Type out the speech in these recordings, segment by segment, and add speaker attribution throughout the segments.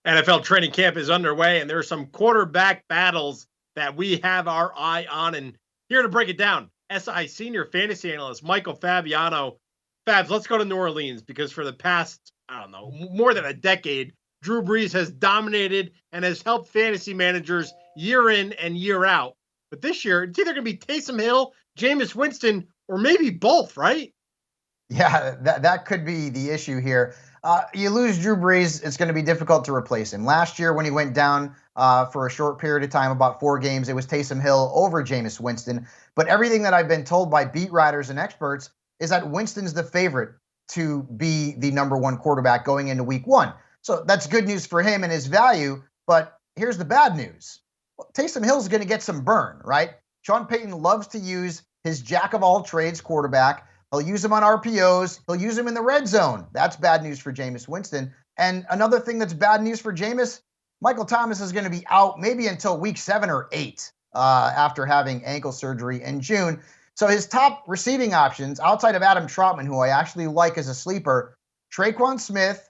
Speaker 1: NFL training camp is underway, and there are some quarterback battles that we have our eye on. And here to break it down, SI senior fantasy analyst Michael Fabiano. Fabs, let's go to New Orleans because for the past, I don't know, more than a decade, Drew Brees has dominated and has helped fantasy managers year in and year out. But this year, it's either going to be Taysom Hill, Jameis Winston, or maybe both, right?
Speaker 2: Yeah, that could be the issue here. You lose Drew Brees, it's going to be difficult to replace him. Last year, when he went down for a short period of time, about 4 games, it was Taysom Hill over Jameis Winston. But everything that I've been told by beat writers and experts is that Winston's the favorite to be the number 1 quarterback going into week 1. So that's good news for him and his value. But here's the bad news. Well, Taysom Hill's going to get some burn, right? Sean Payton loves to use his jack-of-all-trades quarterback. He'll use him on RPOs. He'll use him in the red zone. That's bad news for Jameis Winston. And another thing that's bad news for Jameis, Michael Thomas is going to be out maybe until week 7 or 8 after having ankle surgery in June. So his top receiving options, outside of Adam Trautman, who I actually like as a sleeper, Traquan Smith,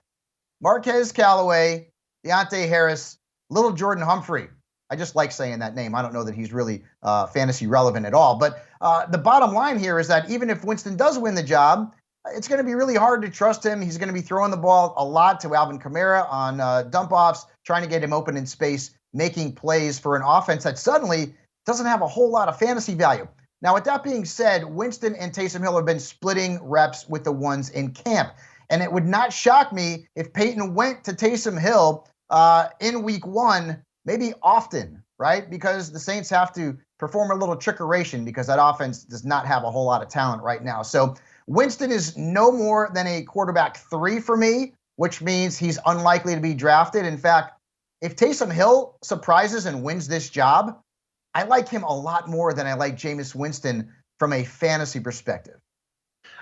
Speaker 2: Marquez Callaway, Deontay Harris, Little Jordan Humphrey. I just like saying that name. I don't know that he's really fantasy relevant at all. But the bottom line here is that even if Winston does win the job, it's going to be really hard to trust him. He's going to be throwing the ball a lot to Alvin Kamara on dump-offs, trying to get him open in space, making plays for an offense that suddenly doesn't have a whole lot of fantasy value. Now, with that being said, Winston and Taysom Hill have been splitting reps with the ones in camp. And it would not shock me if Peyton went to Taysom Hill in week 1, maybe often, right? Because the Saints have to perform a little trickeration because that offense does not have a whole lot of talent right now. So Winston is no more than a quarterback 3 for me, which means he's unlikely to be drafted. In fact, if Taysom Hill surprises and wins this job, I like him a lot more than I like Jameis Winston from a fantasy perspective.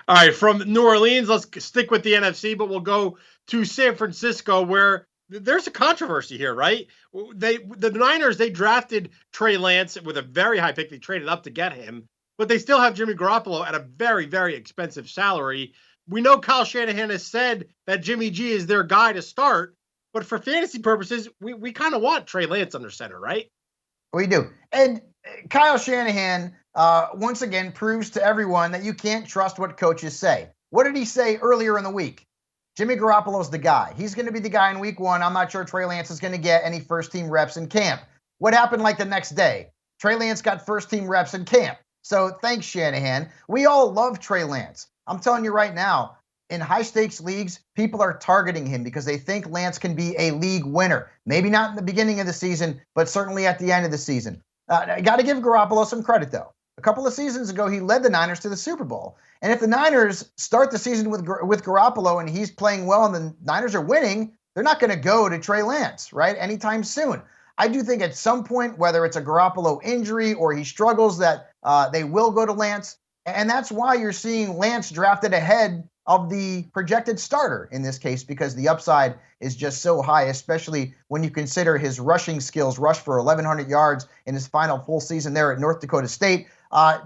Speaker 1: All right, from New Orleans, let's stick with the NFC, but we'll go to San Francisco where there's a controversy here, right? The Niners, they drafted Trey Lance with a very high pick. They traded up to get him, but they still have Jimmy Garoppolo at a very, very expensive salary. We know Kyle Shanahan has said that Jimmy G is their guy to start, but for fantasy purposes, we kind of want Trey Lance under center, right?
Speaker 2: We do. And Kyle Shanahan, once again, proves to everyone that you can't trust what coaches say. What did he say earlier in the week? Jimmy Garoppolo's the guy. He's going to be the guy in week 1. I'm not sure Trey Lance is going to get any first-team reps in camp. What happened like the next day? Trey Lance got first-team reps in camp. So thanks, Shanahan. We all love Trey Lance. I'm telling you right now, in high-stakes leagues, people are targeting him because they think Lance can be a league winner. Maybe not in the beginning of the season, but certainly at the end of the season. I got to give Garoppolo some credit, though. A couple of seasons ago, he led the Niners to the Super Bowl. And if the Niners start the season with Garoppolo and he's playing well and the Niners are winning, they're not going to go to Trey Lance, right, anytime soon. I do think at some point, whether it's a Garoppolo injury or he struggles, that they will go to Lance. And that's why you're seeing Lance drafted ahead of the projected starter in this case, because the upside is just so high, especially when you consider his rushing skills. Rushed for 1,100 yards in his final full season there at North Dakota State.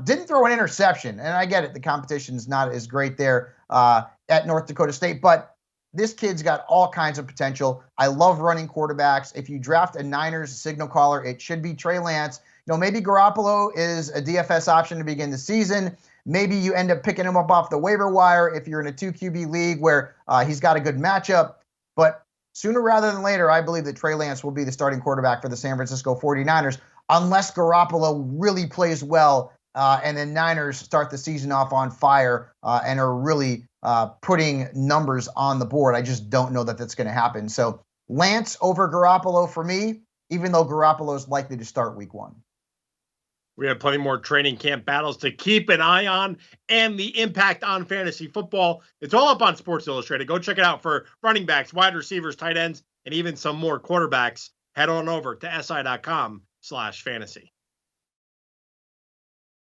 Speaker 2: Didn't throw an interception, and I get it. The competition is not as great there at North Dakota State, but this kid's got all kinds of potential. I love running quarterbacks. If you draft a Niners signal caller, it should be Trey Lance. You know, maybe Garoppolo is a DFS option to begin the season. Maybe you end up picking him up off the waiver wire if you're in a 2 QB league where he's got a good matchup. But sooner rather than later, I believe that Trey Lance will be the starting quarterback for the San Francisco 49ers, unless Garoppolo really plays well and then Niners start the season off on fire and are really putting numbers on the board. I just don't know that that's going to happen. So Lance over Garoppolo for me, even though Garoppolo is likely to start week 1.
Speaker 1: We have plenty more training camp battles to keep an eye on and the impact on fantasy football. It's all up on Sports Illustrated. Go check it out for running backs, wide receivers, tight ends, and even some more quarterbacks. Head on over to si.com/fantasy.